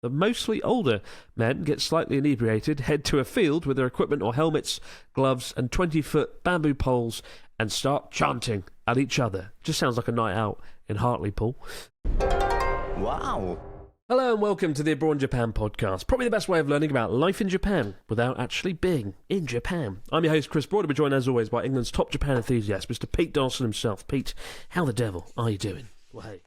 The mostly older men get slightly inebriated, head to a field with their equipment or helmets, gloves, and 20-foot bamboo poles and start chanting at each other. Just sounds like a night out in Hartlepool. Wow. Hello and welcome to the Abroad in Japan podcast. Probably the best way of learning about life in Japan without actually being in Japan. I'm your host, Chris Broad, joined as always by England's top Japan enthusiast, Mr. Pete Dawson himself. Pete, how the devil are you doing? Well, hey.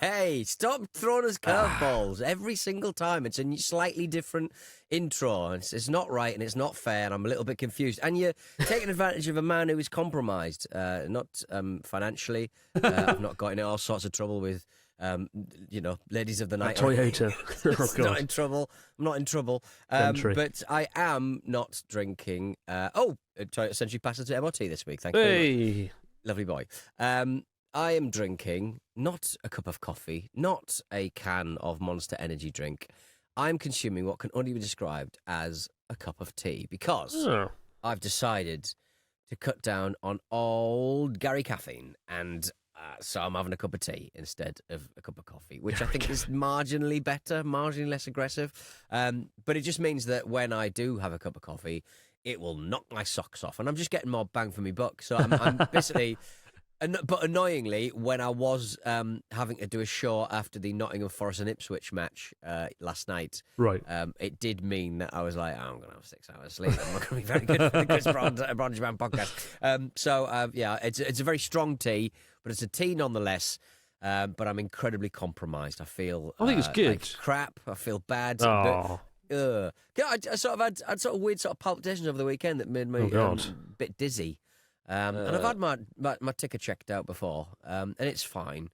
Hey, stop throwing us curveballs every single time. It's a slightly different intro. It's not right and it's not fair, and I'm a little bit confused. And you're taking advantage of a man who is compromised, not financially. I've not got into all sorts of trouble with, ladies of the night. Toyota. Oh, not in trouble. I'm not in trouble. But I am not drinking. Toyota essentially passed it to MOT this week. Thank you very much. Lovely boy. I am drinking not a cup of coffee, not a can of Monster Energy drink. I'm consuming what can only be described as a cup of tea because I've decided to cut down on old Gary caffeine, and so I'm having a cup of tea instead of a cup of coffee, which I think is marginally better, marginally less aggressive. But it just means that when I do have a cup of coffee, it will knock my socks off, and I'm just getting more bang for my buck. So I'm basically... But annoyingly, when I was having to do a show after the Nottingham Forest and Ipswich match last night, right, it did mean that I was like, I'm going to have 6 hours sleep. I'm not going to be very good for the Chris Broad Japan podcast. It's a very strong tea, but it's a tea nonetheless. But I'm incredibly compromised. I think it's good. Like crap. I feel bad. I sort of had sort of weird sort of palpitations over the weekend that made me a bit dizzy. And I've had my ticker checked out before, and it's fine.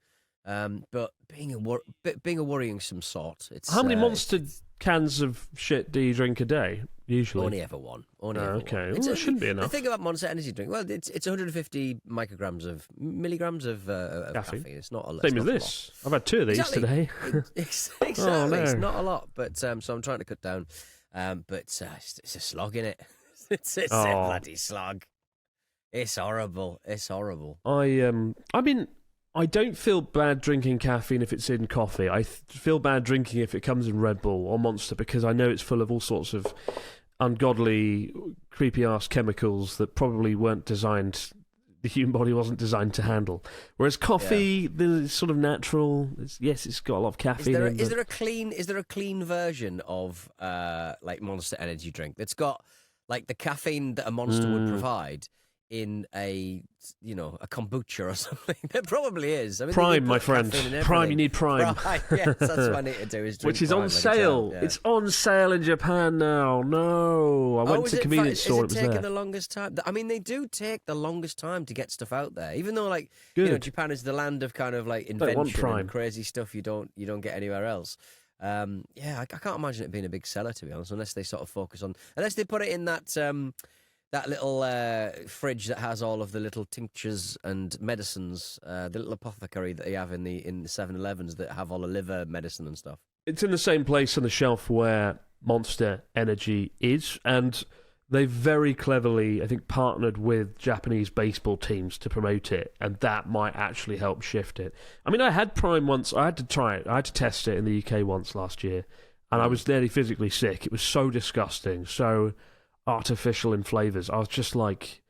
But being a worrying sort. It's how many Monster cans of shit do you drink a day usually? Only ever one. Okay, well, it shouldn't be enough. The thing about Monster Energy drink, well, it's 150 milligrams of caffeine. It's not a lot. Same as this. I've had 2 of these today. Exactly. Oh, no. It's not a lot, but so I'm trying to cut down. But it's a slog in it. It's a bloody slog. It's horrible. I mean, I don't feel bad drinking caffeine if it's in coffee. I feel bad drinking if it comes in Red Bull or Monster because I know it's full of all sorts of ungodly, creepy-ass chemicals that probably weren't designed, the human body wasn't designed to handle. Whereas coffee, the sort of natural, it's got a lot of caffeine. Is there a clean version of like Monster Energy drink that's got like the caffeine that a Monster would provide in a kombucha or something? There probably is. I mean, Prime, my friend. Prime, you need Prime. Right, yes, that's what I need to do. Is drink which is Prime on sale. Yeah. It's on sale in Japan now. No, I went to a convenience store. Is it taking the longest time? I mean, they do take the longest time to get stuff out there, even though Japan is the land of kind of like invention and crazy stuff you don't get anywhere else. I can't imagine it being a big seller, to be honest, unless they sort of focus on, unless they put it in that little fridge that has all of the little tinctures and medicines, the little apothecary that they have in the 7-Elevens that have all the liver medicine and stuff. It's in the same place on the shelf where Monster Energy is, and they've very cleverly, I think, partnered with Japanese baseball teams to promote it, and that might actually help shift it. I mean, I had Prime once. I had to try it. I had to test it in the UK once last year, and I was nearly physically sick. It was so disgusting, so artificial in flavours. I was just like,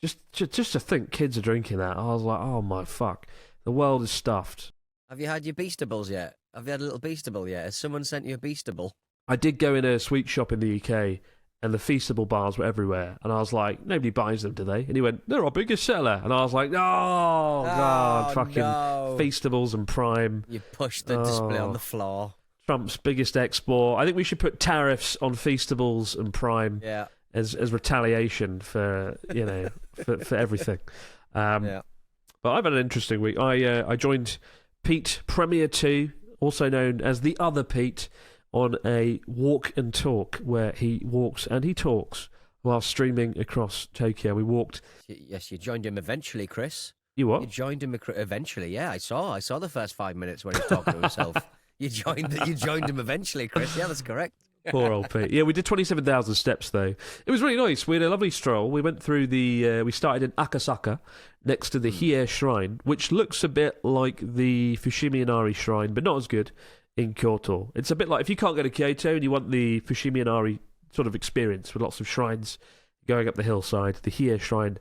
just to think kids are drinking that, I was like, oh my fuck, the world is stuffed. Have you had your Beastables yet? Have you had a little Beastable yet? Has someone sent you a Beastable? I did go in a sweet shop in the UK, and the Feastable bars were everywhere, and I was like, nobody buys them, do they? And he went, they're our biggest seller, and I was like, oh god, fucking no. Feastables and Prime. You pushed the display on the floor. Trump's biggest export. I think we should put tariffs on Feastables and Prime as retaliation for for everything. But I've had an interesting week. I joined Pete Premier 2, also known as the other Pete, on a walk and talk where he walks and he talks while streaming across Tokyo. We walked. Yes, you joined him eventually, Chris. You what? You joined him eventually. Yeah, I saw the first 5 minutes when he was talking to himself. You joined him eventually, Chris. Yeah, that's correct. Poor old Pete. Yeah, we did 27,000 steps, though. It was really nice. We had a lovely stroll. We went through we started in Akasaka, next to the Hiei Shrine, which looks a bit like the Fushimi Inari Shrine, but not as good. in Kyoto. It's a bit like if you can't go to Kyoto and you want the Fushimi Inari sort of experience with lots of shrines going up the hillside, the Hiei Shrine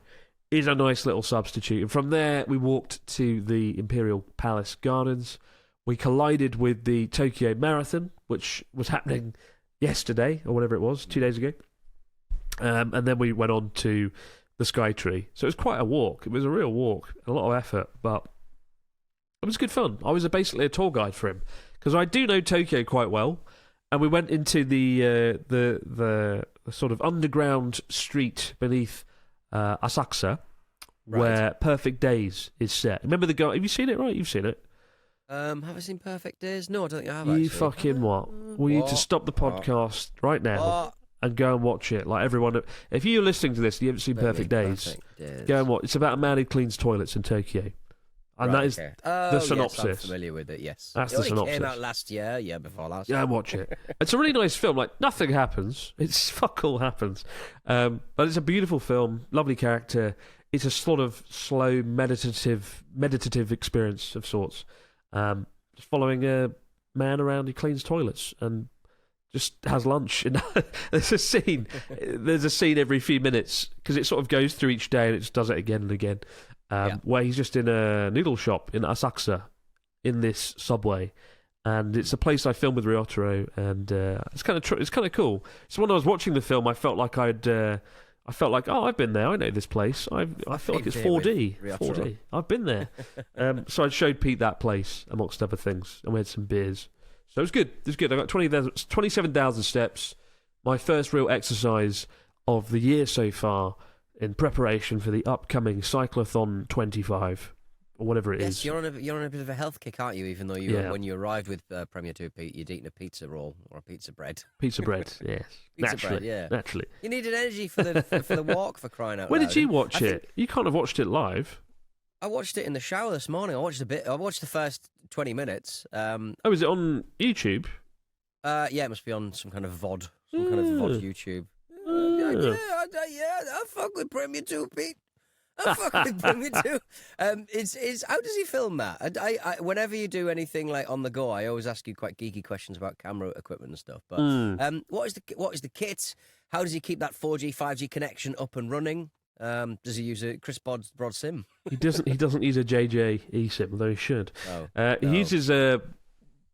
is a nice little substitute. And from there, we walked to the Imperial Palace Gardens. We collided with the Tokyo Marathon, which was happening yesterday, or whatever it was, 2 days ago. And then we went on to the Sky Tree. So it was quite a walk. It was a real walk, a lot of effort, but it was good fun. I was basically a tour guide for him, because I do know Tokyo quite well. And we went into the sort of underground street beneath Asakusa, where Perfect Days is set. Remember the guy? Have you seen it? Right, you've seen it. Have I seen Perfect Days? No, I don't think I have. You actually. fucking what? We need to stop the podcast right now and go and watch it. Like everyone, if you're listening to this and you haven't seen Perfect Days, go and watch. It's about a man who cleans toilets in Tokyo. And that is the synopsis. Yes, I'm familiar with it, yes. That's the synopsis. It came out last year before last. Yeah, watch it. It's a really nice film. Like, nothing happens. It's fuck all happens. But it's a beautiful film, lovely character. It's a sort of slow, meditative experience of sorts. Just following a man around who cleans toilets and just has lunch. There's a scene every few minutes, because it sort of goes through each day and it just does it again and again. Where he's just in a noodle shop in Asakusa in this subway, and it's a place I filmed with Ryotaro, and it's kind of cool. So when I was watching the film, I felt like I've been there. I know this place. I feel like it's 4D. 4D. I've been there. So I showed Pete that place amongst other things, and we had some beers. So it was good. It was good. I got 27,000 steps. My first real exercise of the year so far, in preparation for the upcoming Cyclothon 25, or whatever it is. You're on a bit of a health kick, aren't you? Even though when you arrived with Premier 2, Pete, you'd eaten a pizza roll or a pizza bread. Pizza bread, yes. Naturally. You needed energy for the walk, for crying out loud. When did you watch it? You can't have watched it live. I watched it in the shower this morning. I watched the first 20 minutes. Is it on YouTube? Yeah, it must be on some kind of VOD. Some kind of VOD YouTube. I fuck with Premier 2, Pete. I fuck with Premier 2. It's how does he film that? I whenever you do anything like on the go, I always ask you quite geeky questions about camera equipment and stuff. But what is the kit? How does he keep that 4G, 5G connection up and running? Does he use a Chris Broad SIM? He doesn't use a JJ eSIM, though he should. No. He uses a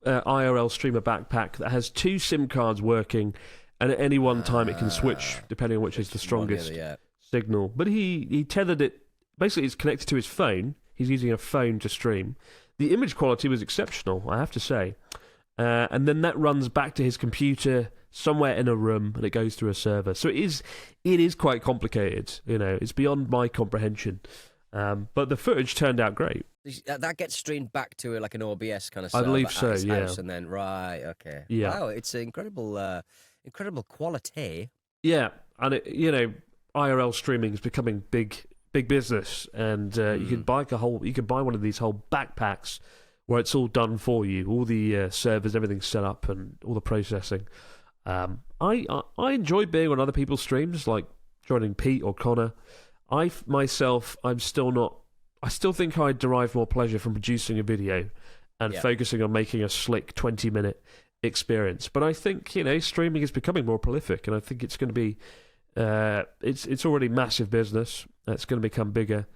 IRL Streamer backpack that has 2 SIM cards working. And at any one time, it can switch, depending on which is the strongest signal. But he tethered it. Basically, it's connected to his phone. He's using a phone to stream. The image quality was exceptional, I have to say. And then that runs back to his computer somewhere in a room, and it goes through a server. So it is quite complicated. It's beyond my comprehension. But the footage turned out great. That gets streamed back to like an OBS kind of server. I believe so, yeah. House, and then okay. Yeah. Wow, it's incredible quality. Yeah, and IRL streaming is becoming big business, and you can buy one of these whole backpacks where it's all done for you, all the servers, everything's set up, and all the processing. I enjoy being on other people's streams, like joining Pete or Connor. I still think I derive more pleasure from producing a video and focusing on making a slick 20-minute experience. But I think streaming is becoming more prolific, and I think it's going to be it's already massive business. It's going to become bigger.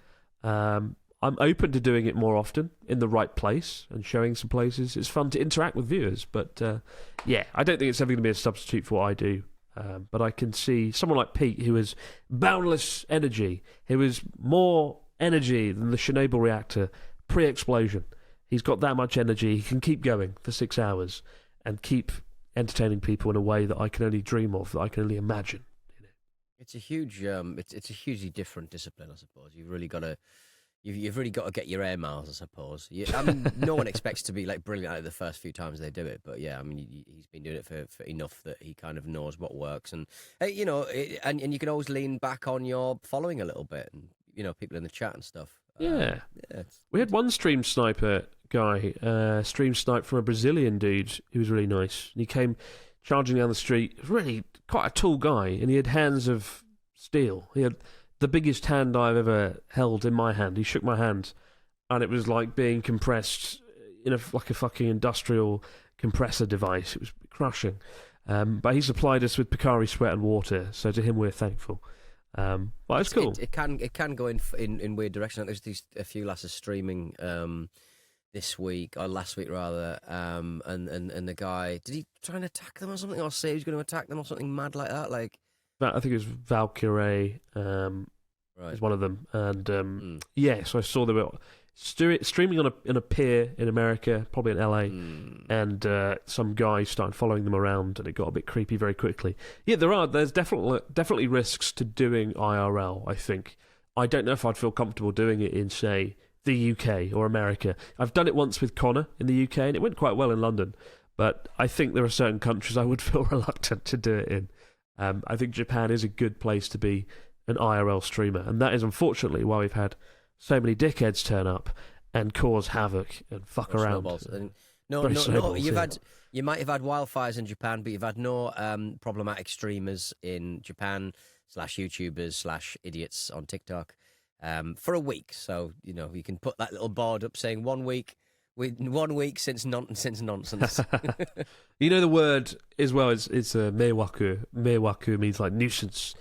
I'm open to doing it more often in the right place and showing some places. It's fun to interact with viewers, but I don't think it's ever going to be a substitute for what I do. But I can see someone like Pete, who has boundless energy, who is more energy than the Chernobyl reactor pre-explosion. He's got that much energy. He can keep going for 6 hours and keep entertaining people in a way that I can only dream of, that I can only imagine. It's a huge, it's a hugely different discipline, I suppose. You've really got to get your air miles, I suppose. No one expects to be like brilliant at it the first few times they do it, but he's been doing it for enough that he kind of knows what works, and and you can always lean back on your following a little bit, and people in the chat and stuff. We had one stream sniper guy, stream snipe from a Brazilian dude who was really nice. And he came charging down the street, really quite a tall guy, and he had hands of steel. He had the biggest hand I've ever held in my hand. He shook my hand, and it was like being compressed in like a fucking industrial compressor device. It was crushing. But he supplied us with Picari sweat and water, so to him we're thankful. But it's cool. It can go in weird direction. There's a few lasses streaming this week, or last week rather, and the guy, did he try and attack them or something, or say he was going to attack them or something mad like that? Like, I think it was Valkyrie is one of them, and yeah, so I saw they were streaming on a pier in America, probably in LA, and some guy started following them around, and it got a bit creepy very quickly. Yeah, there's definitely risks to doing IRL. I think I don't know if I'd feel comfortable doing it in, say, the UK or America. I've done it once with Connor in the UK, and it went quite well in London. But I think there are certain countries I would feel reluctant to do it in. I think Japan is a good place to be an IRL streamer, and that is unfortunately why we've had so many dickheads turn up and cause havoc and fuck around. No, you might have had wildfires in Japan, but you've had no problematic streamers in Japan / YouTubers / idiots on TikTok. For a week, so you can put that little board up saying 1 week since nonsense. The word as well is meiwaku. Meiwaku means like nuisance.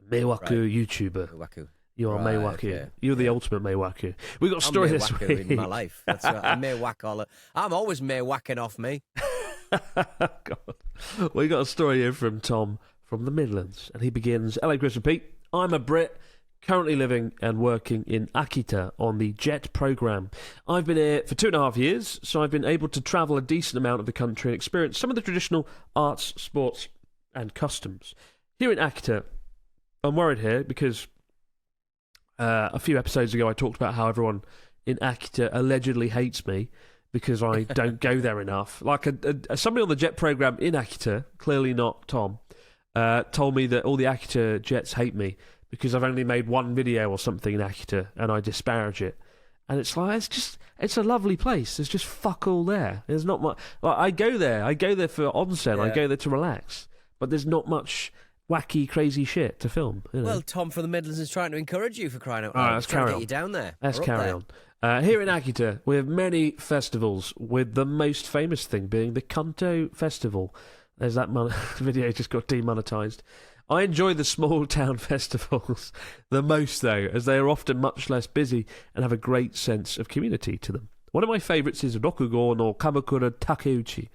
Meiwaku YouTuber. Meiwaku. You are Meiwaku. Yeah. You're the ultimate Meiwaku. We got a story this week in my life. That's right. I'm always Meiwacking off me. God. We got a story here from Tom from the Midlands, and he begins. Hello, Chris and Pete. I'm a Brit. Currently living and working in Akita on the JET programme. I've been here for 2.5 years, so I've been able to travel a decent amount of the country and experience some of the traditional arts, sports and customs. Here in Akita, I'm worried here because a few episodes ago I talked about how everyone in Akita allegedly hates me because I don't go there enough. Like somebody on the JET programme in Akita, clearly not Tom, told me that all the Akita Jets hate me because I've only made one video or something in Akita and I disparage it. And it's like, it's a lovely place. There's just fuck all there. There's not much. Like, I go there for onsen. Yeah. I go there to relax. But there's not much wacky, crazy shit to film. Well, Tom from the Midlands is trying to encourage you, for crying out loud. Let's carry on. Get you down there. Let's carry on. Here in Akita, we have many festivals, with the most famous thing being the Kanto Festival. There's that video just got demonetised. I enjoy the small town festivals the most, though, as they are often much less busy and have a great sense of community to them. One of my favourites is Rokugo no Kamakura Takeuchi.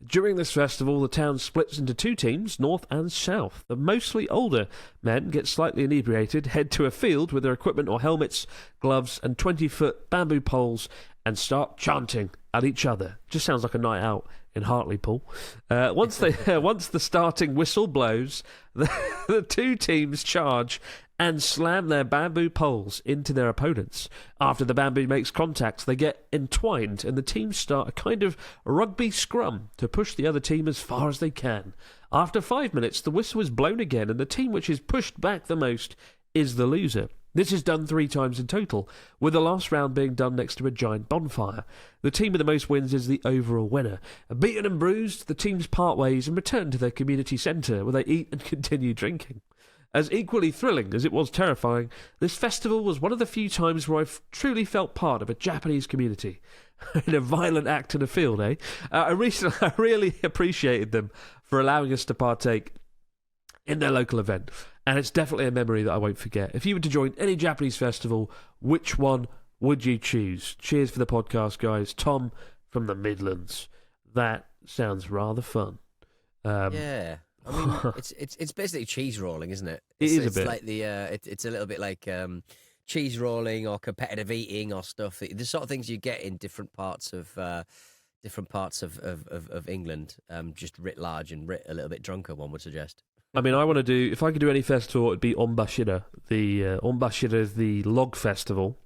During this festival, the town splits into two teams, north and south. The mostly older men get slightly inebriated, head to a field with their equipment or helmets, gloves, and 20-foot bamboo poles and start chanting at each other. Just sounds like a night out in Hartlepool. Once the starting whistle blows, the two teams charge and slam their bamboo poles into their opponents. After the bamboo makes contact, they get entwined, and the teams start a kind of rugby scrum to push the other team as far as they can. After 5 minutes, the whistle is blown again, and the team which is pushed back the most is the loser. This is done 3 times in total, with the last round being done next to a giant bonfire. The team with the most wins is the overall winner. Beaten and bruised, the teams part ways and return to their community centre, where they eat and continue drinking. As equally thrilling as it was terrifying, this festival was one of the few times where I've truly felt part of a Japanese community. In a violent act in a field, eh? I really appreciated them for allowing us to partake in their local event. And it's definitely a memory that I won't forget. If you were to join any Japanese festival, which one would you choose? Cheers for the podcast, guys. Tom from the Midlands. That sounds rather fun. Yeah. I mean, it's basically cheese rolling, isn't it? It is a bit. Like it's a little bit like cheese rolling or competitive eating or stuff. The sort of things you get in different parts of England, just writ large and writ a little bit drunker, one would suggest. I mean, if I could do any festival, it would be Onbashira. The Onbashira is the log festival.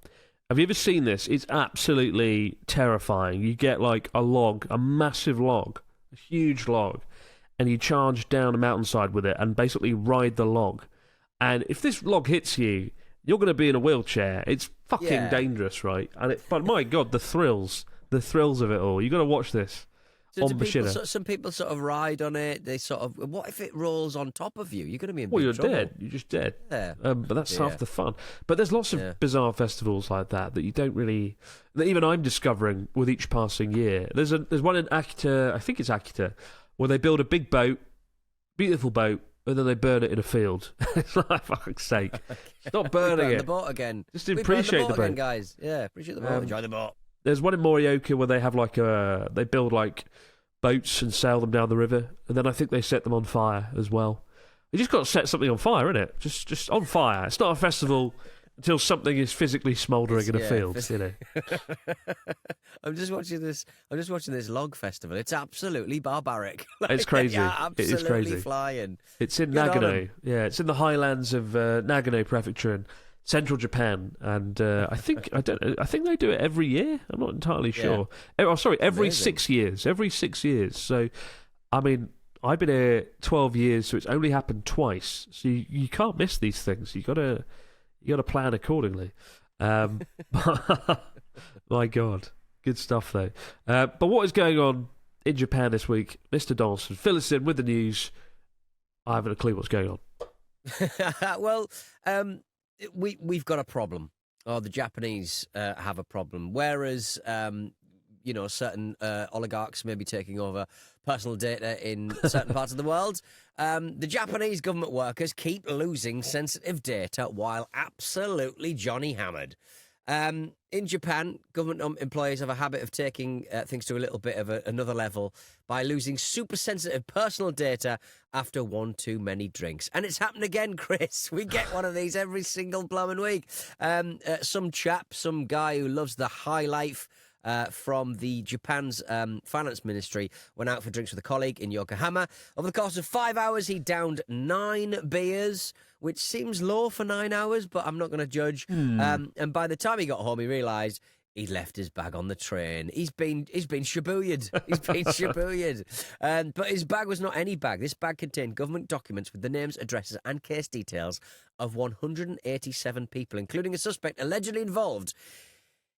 Have you ever seen this? It's absolutely terrifying. You get like a massive log, a huge log, and you charge down a mountainside with it and basically ride the log. And if this log hits you, you're going to be in a wheelchair. It's fucking dangerous, right? But my God, the thrills of it all. You've got to watch this. So on Machina. Some people sort of ride on it. They sort of. What if it rolls on top of you? You're going to be in big Well, you're trouble. dead. You're just dead. Yeah. But that's half the fun. But there's lots of bizarre festivals like that you don't really. That even I'm discovering with each passing year. There's one in Akita. I think it's Akita, where they build a big boat, beautiful boat, and then they burn it in a field. It's like, for fuck's sake, stop burning it. The boat again. Just appreciate the boat, again, guys. Yeah, appreciate the boat. Enjoy the boat. There's one in Morioka where they have they build like boats and sail them down the river, and then I think they set them on fire as well. You just got to set something on fire, innit? Just on fire. It's not a festival until something is physically smouldering in a field, you know. I'm just watching this log festival. It's absolutely barbaric. It's crazy. It is crazy. Flying. It's in Nagano. Yeah, it's in the highlands of Nagano Prefecture in central Japan, and I think they do it every year. I'm not entirely sure. Every 6 years. Every 6 years. So, I mean, I've been here 12 years, so it's only happened twice. So you can't miss these things. You got to plan accordingly. My God, good stuff though. But what is going on in Japan this week, Mr. Donaldson? Fill us in with the news. I haven't a clue what's going on. Well, we've got a problem. The Japanese have a problem. Whereas, certain oligarchs may be taking over personal data in certain parts of the world, the Japanese government workers keep losing sensitive data while absolutely Johnny hammered. In Japan, government employees have a habit of taking things to a little bit of another level by losing super sensitive personal data after one too many drinks. And it's happened again, Chris. We get one of these every single blooming week. Some guy who loves the high life from the Japan's finance ministry went out for drinks with a colleague in Yokohama. Over the course of 5 hours, he downed 9 beers, which seems low for 9 hours, but I'm not going to judge. And by the time he got home, he realised he'd left his bag on the train. He's been shabooyed. He's been shabooyed. But his bag was not any bag. This bag contained government documents with the names, addresses and case details of 187 people, including a suspect allegedly involved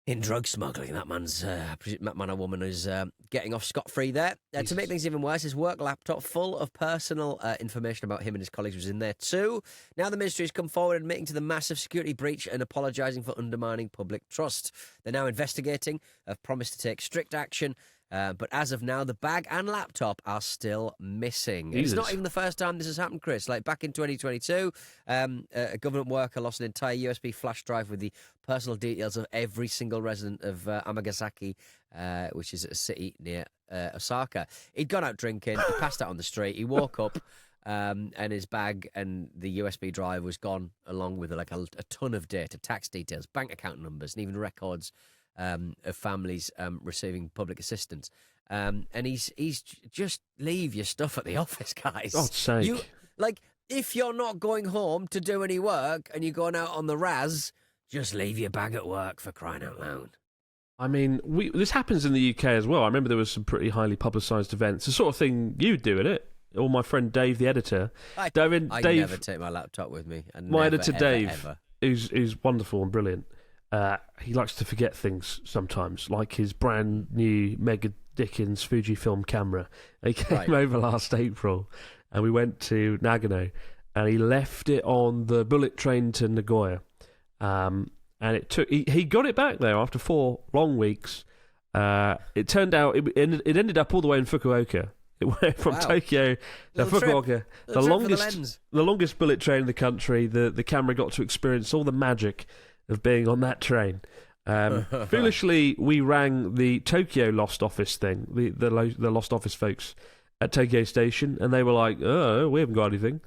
in drug smuggling. That man or woman is getting off scot-free there. To make things even worse, his work laptop full of personal information about him and his colleagues was in there too. Now the ministry has come forward admitting to the massive security breach and apologising for undermining public trust. They're now investigating, have promised to take strict action. But as of now, the bag and laptop are still missing. Jesus. It's not even the first time this has happened, Chris. Like back in 2022, a government worker lost an entire USB flash drive with the personal details of every single resident of Amagasaki, which is a city near Osaka. He'd gone out drinking, he passed out on the street, he woke up, and his bag and the USB drive was gone, along with a ton of data, tax details, bank account numbers, and even records of families receiving public assistance. And he's just leave your stuff at the office, guys. God's sake. If you're not going home to do any work and you're going out on the Raz, just leave your bag at work, for crying out loud. I mean, this happens in the UK as well. I remember there was some pretty highly publicised events. The sort of thing you'd do, isn't it? Or my friend Dave, the editor. I never take my laptop with me. My editor, Dave, who's wonderful and brilliant. He likes to forget things sometimes, like his brand new Mega Dickens Fujifilm camera. He came over last April, and we went to Nagano, and he left it on the bullet train to Nagoya. And it took. He got it back there after 4 long weeks. It turned out it ended up all the way in Fukuoka. It went from Tokyo to Fukuoka. The longest bullet train in the country. The camera got to experience all the magic of being on that train. Foolishly, we rang the Tokyo Lost Office thing, the Lost Office folks at Tokyo Station, and they were like, "Oh, we haven't got anything."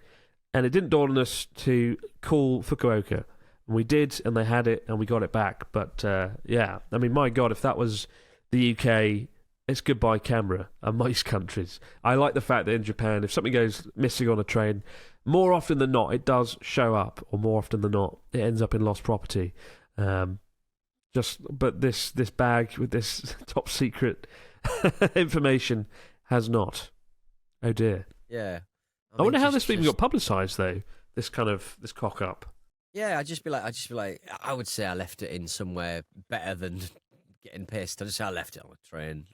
And it didn't dawn on us to call Fukuoka. And we did, and they had it, and we got it back. But yeah, I mean, my God, if that was the UK, it's goodbye camera. And most countries, I like the fact that in Japan, if something goes missing on a train, more often than not, it does show up, or more often than not, it ends up in lost property. But this bag with this top secret information has not. Oh dear. Yeah. I wonder how this even got publicised though. This cock up. Yeah, I would say I left it in somewhere better than getting pissed. I just say I left it on a train.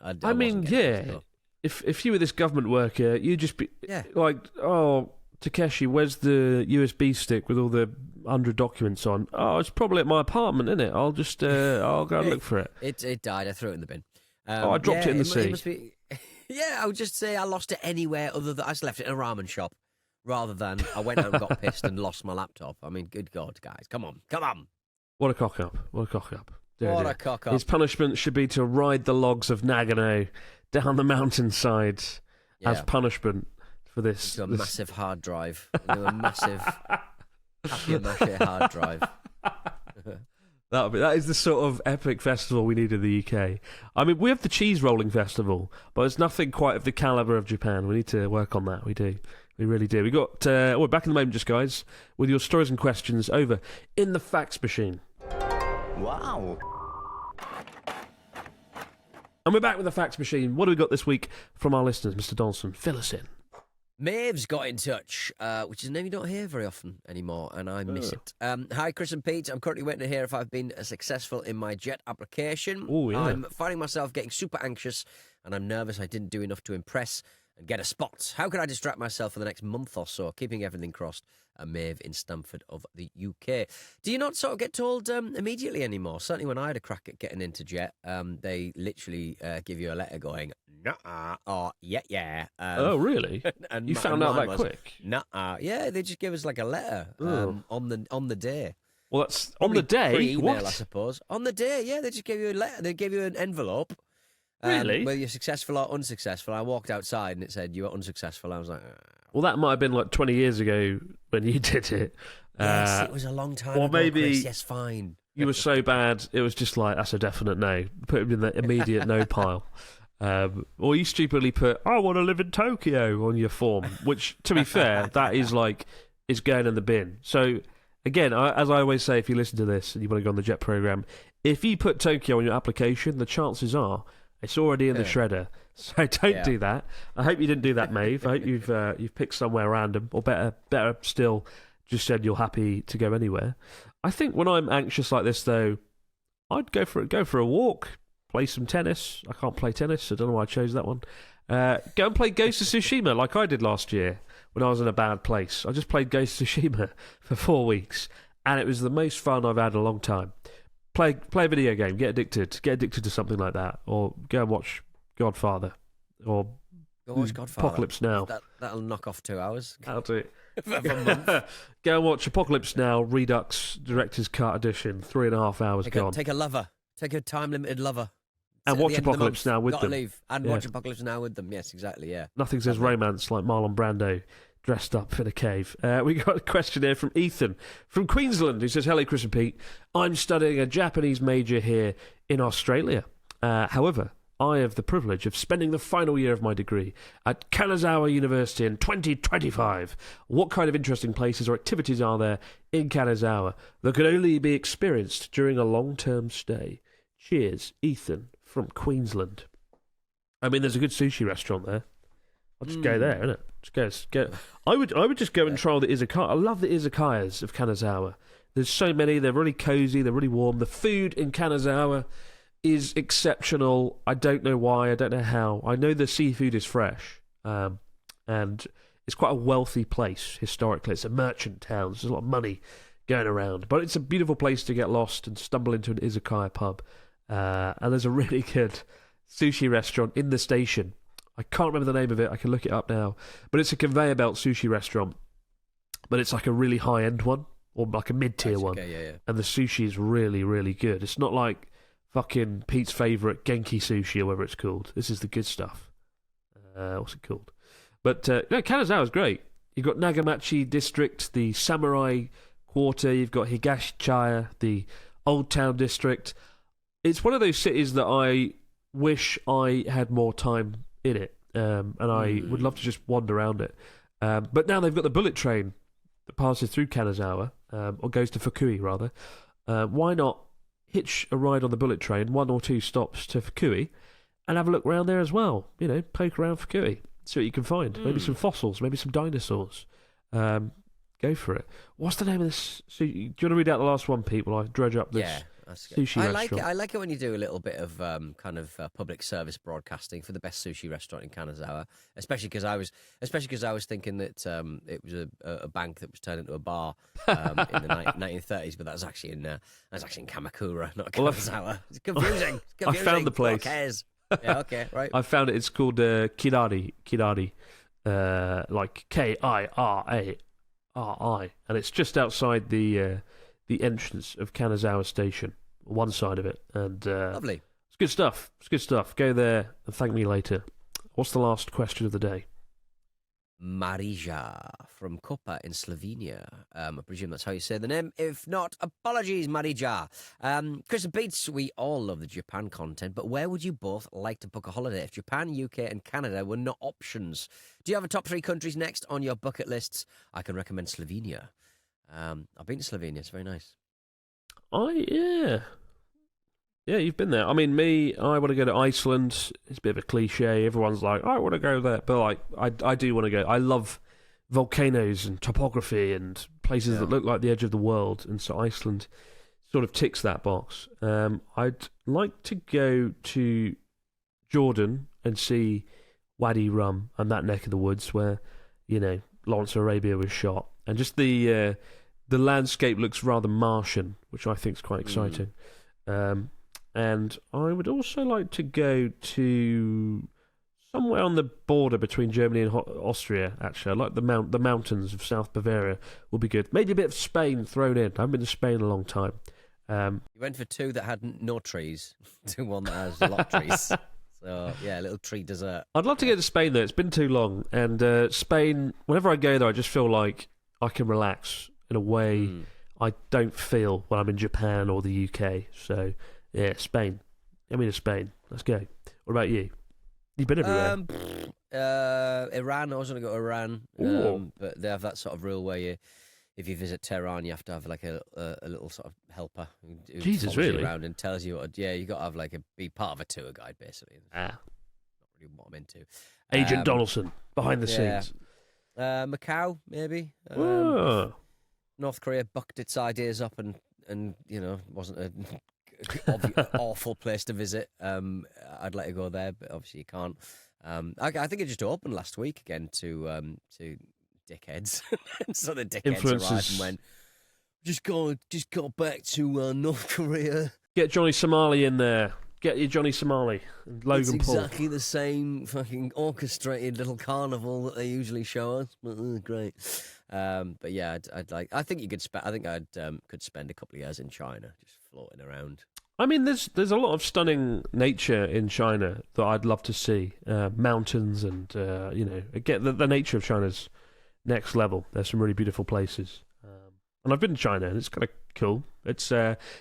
if you were this government worker, you'd just be like, oh, Takeshi, where's the USB stick with all the 100 documents on? Oh, it's probably at my apartment, isn't it? I'll just I'll go and look for it. It died. I threw it in the bin. I dropped it in the sea. It must be, I would just say I lost it anywhere other than I just left it in a ramen shop, rather than I went out and got pissed and lost my laptop. I mean, good God, guys, come on. What a cock up! What a cock up! A cock up! His punishment should be to ride the logs of Nagano down the mountainside as punishment for this. Into a massive hard drive. Into a massive papier-mâché hard drive. That is the sort of epic festival we need in the UK. I mean, we have the cheese rolling festival, but it's nothing quite of the calibre of Japan. We need to work on that. We do. We really do. We got. We're back in the moment, just guys, with your stories and questions over in the fax machine. Wow. And we're back with the fax machine. What do we got this week from our listeners, Mr. Donaldson? Fill us in. Maeve's got in touch, which is a name you don't hear very often anymore, and I miss it. Hi, Chris and Pete. I'm currently waiting to hear if I've been successful in my jet application. Oh, yeah. I'm finding myself getting super anxious, and I'm nervous I didn't do enough to impress and get a spot. How can I distract myself for the next month or so, keeping everything crossed? Maeve in Stamford of the UK. Do you not sort of get told immediately anymore? Certainly when I had a crack at getting into jet, they literally give you a letter going, nuh-uh, or yeah. Oh, really? And you found out that quick? Nuh-uh. Yeah, they just give us like a letter on the day. Well, that's on the day? Email, what? I suppose. On the day, yeah, they just give you a letter. They give you an envelope. Really? Whether you're successful or unsuccessful. I walked outside and it said you were unsuccessful. I was like, well, that might have been like 20 years ago when you did it. Yes, it was a long time ago, maybe Chris. Yes, fine. You were so bad, it was just like, that's a definite no. Put him in the immediate no pile. Or you stupidly put, I want to live in Tokyo on your form, which, to be fair, that is like, it's going in the bin. So, again, as I always say, if you listen to this and you want to go on the JET programme, if you put Tokyo on your application, the chances are it's already in the shredder. So don't do that. I hope you didn't do that, Maeve. I hope you've picked somewhere random, or better still, just said you're happy to go anywhere. I think when I'm anxious like this, though, I'd go for a walk, play some tennis. I can't play tennis. I don't know why I chose that one. Go and play Ghost of Tsushima like I did last year when I was in a bad place. I just played Ghost of Tsushima for 4 weeks, and it was the most fun I've had in a long time. Play a video game, get addicted to something like that, or go and watch Godfather, or go watch Godfather. Apocalypse Now. That'll knock off 2 hours. That'll do it. For a month. Go and watch Apocalypse Now Redux Director's Cut Edition. 3.5 hours gone. Take a lover. Take a time-limited lover. And watch Apocalypse Now with them. Leave and watch Apocalypse Now with them. Yes, exactly. Yeah. Nothing says romance like Marlon Brando dressed up in a cave. We got a question here from Ethan from Queensland, who says, hello, Chris and Pete. I'm studying a Japanese major here in Australia. However, I have the privilege of spending the final year of my degree at Kanazawa University in 2025. What kind of interesting places or activities are there in Kanazawa that could only be experienced during a long-term stay? Cheers, Ethan from Queensland. I mean, there's a good sushi restaurant there. I'll just go there, innit? Just go. I would just go and try all the izakaya. I love the izakayas of Kanazawa. There's so many. They're really cozy. They're really warm. The food in Kanazawa is exceptional. I don't know why. I don't know how. I know the seafood is fresh, and it's quite a wealthy place historically. It's a merchant town. There's a lot of money going around, but it's a beautiful place to get lost and stumble into an izakaya pub. And there's a really good sushi restaurant in the station. I can't remember the name of it. I can look it up now. But it's a conveyor belt sushi restaurant. But it's like a really high-end one, or like a mid-tier one. Yeah. And the sushi is really, really good. It's not like fucking Pete's favourite Genki sushi, or whatever it's called. This is the good stuff. What's it called? But Kanazawa's great. You've got Nagamachi District, the Samurai Quarter. You've got Higashichaya, the Old Town District. It's one of those cities that I wish I had more time in it, and I would love to just wander around it. But now they've got the bullet train that passes through Kanazawa, or goes to Fukui, rather. Why not hitch a ride on the bullet train, 1 or 2 stops to Fukui, and have a look around there as well? You know, poke around Fukui, see what you can find. Maybe some fossils, maybe some dinosaurs. Go for it. What's the name of this? So, do you want to read out the last one, Pete, while I dredge up this? Yeah, That's good. Sushi I restaurant. like it. I like it when you do a little bit of kind of public service broadcasting for the best sushi restaurant in Kanazawa, especially because I was thinking that it was a bank that was turned into a bar in the 1930s, but that was actually in Kamakura, not Kanazawa. It's confusing. I found the place. Who cares? Yeah, okay, right. I found it. It's called Kirari, like Kirari, and it's just outside the entrance of Kanazawa Station, one side of it, and Lovely. It's good stuff. It's good stuff. Go there and thank me later. What's the last question of the day? Marija from Kopa in Slovenia. I presume that's how you say the name. If not, apologies, Marija. Chris and Beats, we all love the Japan content, but where would you both like to book a holiday if Japan, UK, and Canada were not options? Do you have a top 3 countries next on your bucket lists? I can recommend Slovenia. I've been to Slovenia. It's very nice. Yeah, you've been there. I mean, I want to go to Iceland. It's a bit of a cliche. Everyone's like, I want to go there. But like, I do want to go. I love volcanoes and topography and places that look like the edge of the world. And so Iceland sort of ticks that box. I'd like to go to Jordan and see Wadi Rum and that neck of the woods where, Lawrence of Arabia was shot. And just the landscape looks rather Martian, which I think is quite exciting. And I would also like to go to somewhere on the border between Germany and Austria, actually. I like the mountains of South Bavaria would be good. Maybe a bit of Spain thrown in. I haven't been to Spain in a long time. You went for 2 that had no trees to 1 that has a lot of trees. So, yeah, a little tree dessert. I'd love to go to Spain, though. It's been too long. And Spain, whenever I go there, I just feel like I can relax in a way I don't feel when I'm in Japan or the UK. So... yeah, Spain. Get me to Spain. Let's go. What about you? You've been everywhere. Iran. I was going to go to Iran. But they have that sort of rule where if you visit Tehran, you have to have like a little sort of helper who Jesus, follows really? you around and tells you what. You got to have be part of a tour guide, basically. Not really what I'm into. Agent Donaldson, behind the scenes. Macau, maybe. North Korea bucked its ideas up and wasn't a awful place to visit. I'd like to go there, but obviously you can't. I think it just opened last week again to dickheads. So the dickheads arrived and went, just go back to North Korea. Get Johnny Somali in there. Get your Johnny Somali and Logan Paul. It's exactly the same fucking orchestrated little carnival that they usually show us. Great. But yeah, I think you could spend. I think I could spend a couple of years in China, just floating around. I mean, there's a lot of stunning nature in China that I'd love to see. Mountains and again, the nature of China's next level. There's some really beautiful places. And I've been to China, and it's kind of cool. It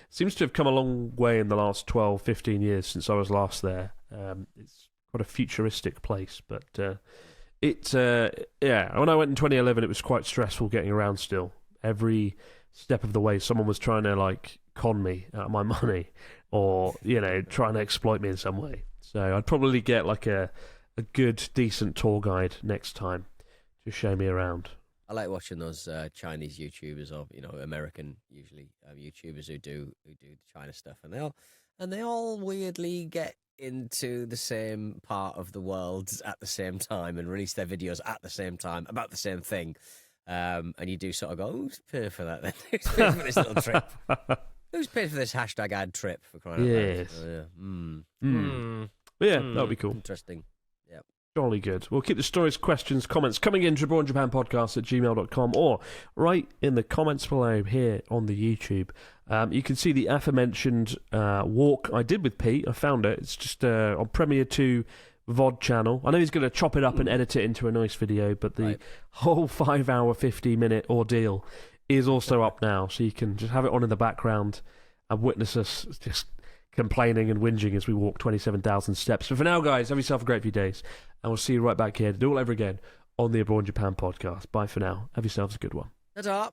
seems to have come a long way in the last 12, 15 years since I was last there. It's quite a futuristic place, but when I went in 2011, it was quite stressful getting around still. Every step of the way, someone was trying to, con me out of my money or, trying to exploit me in some way. So I'd probably get, a good, decent tour guide next time to show me around. I like watching those Chinese YouTubers or American usually YouTubers who do the China stuff, and they all weirdly get into the same part of the world at the same time and release their videos at the same time about the same thing. And you do sort of go, who's paid for that then? Who's paid for this little trip? Who's paid for this #ad trip for crying out loud? Yeah, that would be cool. Interesting. Jolly good. We'll keep the stories, questions, comments coming in to abroadjapanpodcast@gmail.com or right in the comments below here on the YouTube. You can see the aforementioned walk I did with Pete. I found it. It's just on Premiere 2 VOD channel. I know he's going to chop it up and edit it into a nice video, but the whole 5-hour, 50-minute ordeal is also up now, so you can just have it on in the background and witness us just complaining and whinging as we walk 27,000 steps. But for now, guys, have yourself a great few days, and we'll see you right back here to do it all over again on the Abroad Japan podcast. Bye for now. Have yourselves a good one. Ta-ta.